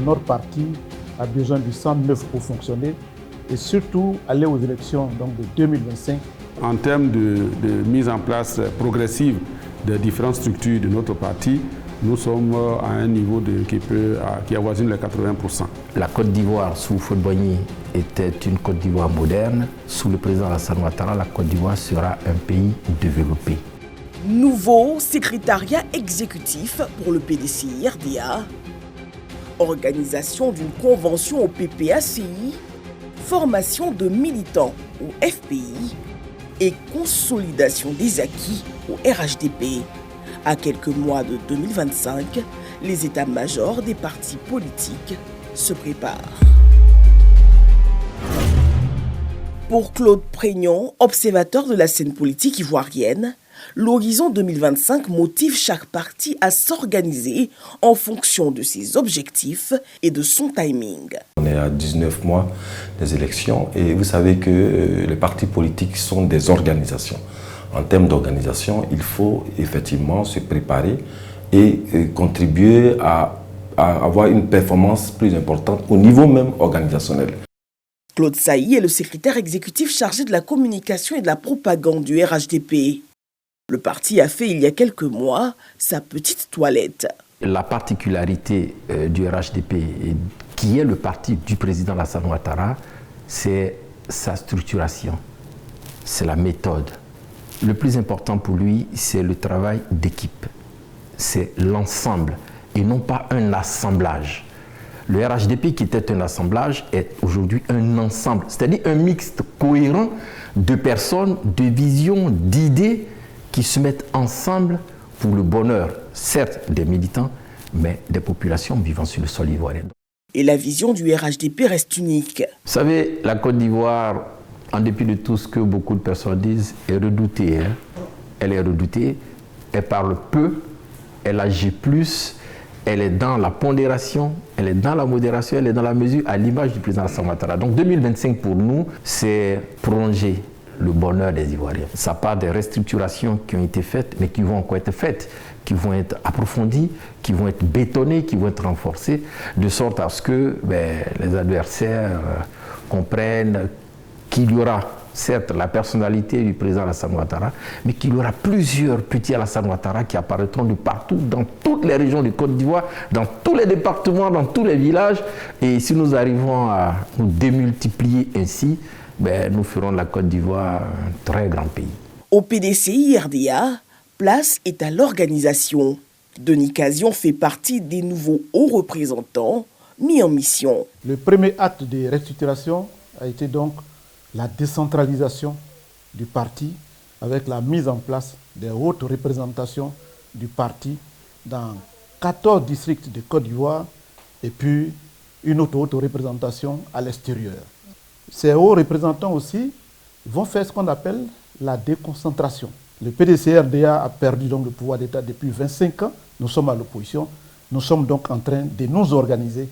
notre parti a besoin de 109 pour fonctionner et surtout aller aux élections donc, de 2025. En termes de mise en place progressive des différentes structures de notre parti, nous sommes à un niveau qui avoisine les 80%. La Côte d'Ivoire sous Houphouët-Boigny était une Côte d'Ivoire moderne. Sous le président Alassane Ouattara, la Côte d'Ivoire sera un pays développé. Nouveau secrétariat exécutif pour le PDCI-RDA, organisation d'une convention au PPACI, formation de militants au FPI et consolidation des acquis au RHDP. À quelques mois de 2025, les états-majors des partis politiques se préparent. Pour Claude Prégnon, observateur de la scène politique ivoirienne, l'horizon 2025 motive chaque parti à s'organiser en fonction de ses objectifs et de son timing. On est à 19 mois des élections et vous savez que les partis politiques sont des organisations. En termes d'organisation, il faut effectivement se préparer et contribuer à avoir une performance plus importante au niveau même organisationnel. Claude Sailly est le secrétaire exécutif chargé de la communication et de la propagande du RHDP. Le parti a fait il y a quelques mois sa petite toilette. La particularité du RHDP, qui est le parti du président Alassane Ouattara, c'est sa structuration, c'est la méthode. Le plus important pour lui, c'est le travail d'équipe. C'est l'ensemble et non pas un assemblage. Le RHDP, qui était un assemblage, est aujourd'hui un ensemble, c'est-à-dire un mixte cohérent de personnes, de visions, d'idées qui se mettent ensemble pour le bonheur, certes des militants, mais des populations vivant sur le sol ivoirien. Et la vision du RHDP reste unique. Vous savez, la Côte d'Ivoire, en dépit de tout ce que beaucoup de personnes disent, est redoutée. Elle est redoutée, elle parle peu, elle agit plus, elle est dans la pondération, elle est dans la modération, elle est dans la mesure à l'image du président Alassane Ouattara. Donc 2025 pour nous, c'est prolonger le bonheur des Ivoiriens. Ça part des restructurations qui ont été faites, mais qui vont encore être faites, qui vont être approfondies, qui vont être bétonnées, qui vont être renforcées, de sorte à ce que les adversaires comprennent qu'il y aura certes la personnalité du président Alassane Ouattara, mais qu'il y aura plusieurs petits Alassane Ouattara qui apparaîtront de partout, dans toutes les régions de Côte d'Ivoire, dans tous les départements, dans tous les villages. Et si nous arrivons à nous démultiplier ainsi, nous ferons de la Côte d'Ivoire un très grand pays. Au PDCI-RDA, place est à l'organisation. Denis Cazion fait partie des nouveaux hauts représentants mis en mission. Le premier acte de restructuration a été donc la décentralisation du parti avec la mise en place des hautes représentations du parti dans 14 districts de Côte d'Ivoire et puis une autre haute représentation à l'extérieur. Ces hauts représentants aussi vont faire ce qu'on appelle la déconcentration. Le PDCI-RDA a perdu donc le pouvoir d'État depuis 25 ans. Nous sommes à l'opposition. Nous sommes donc en train de nous organiser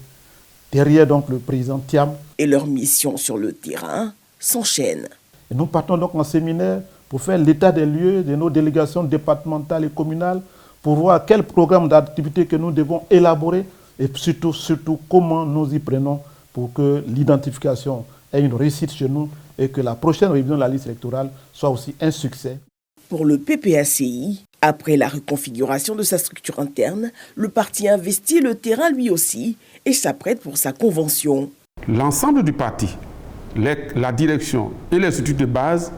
derrière donc le président Thiam. Et leur mission sur le terrain s'enchaîne. Et nous partons donc en séminaire pour faire l'état des lieux de nos délégations départementales et communales, pour voir quel programme d'activité que nous devons élaborer et surtout comment nous y prenons pour que l'identification ait une réussite chez nous et que la prochaine révision de la liste électorale soit aussi un succès. Pour le PPACI, après la reconfiguration de sa structure interne, le parti investit le terrain lui aussi et s'apprête pour sa convention. L'ensemble du parti, la direction et les structures de base,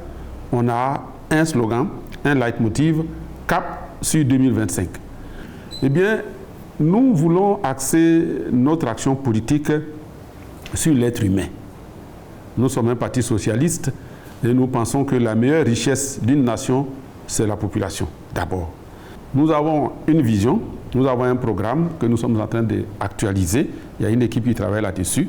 on a un slogan, un leitmotiv, cap sur 2025. Eh bien, nous voulons axer notre action politique sur l'être humain. Nous sommes un parti socialiste et nous pensons que la meilleure richesse d'une nation, c'est la population, d'abord. Nous avons une vision, nous avons un programme que nous sommes en train d'actualiser. Il y a une équipe qui travaille là-dessus.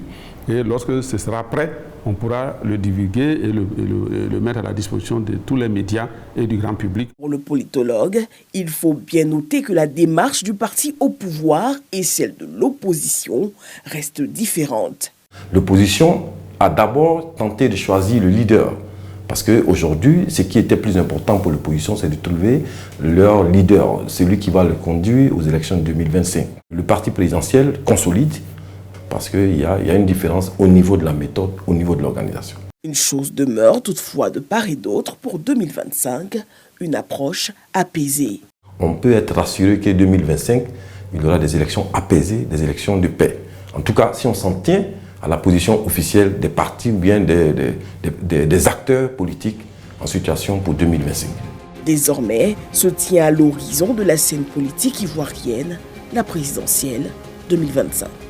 Et lorsque ce sera prêt, on pourra le divulguer et le mettre à la disposition de tous les médias et du grand public. Pour le politologue, il faut bien noter que la démarche du parti au pouvoir et celle de l'opposition restent différentes. L'opposition a d'abord tenté de choisir le leader. Parce qu'aujourd'hui, ce qui était plus important pour l'opposition, c'est de trouver leur leader, celui qui va le conduire aux élections de 2025. Le parti présidentiel consolide parce qu'il y a une différence au niveau de la méthode, au niveau de l'organisation. Une chose demeure toutefois de part et d'autre pour 2025, une approche apaisée. On peut être rassuré que 2025, il y aura des élections apaisées, des élections de paix. En tout cas, si on s'en tient à la position officielle des partis ou bien des acteurs politiques en situation pour 2025. Désormais, se tient à l'horizon de la scène politique ivoirienne la présidentielle 2025.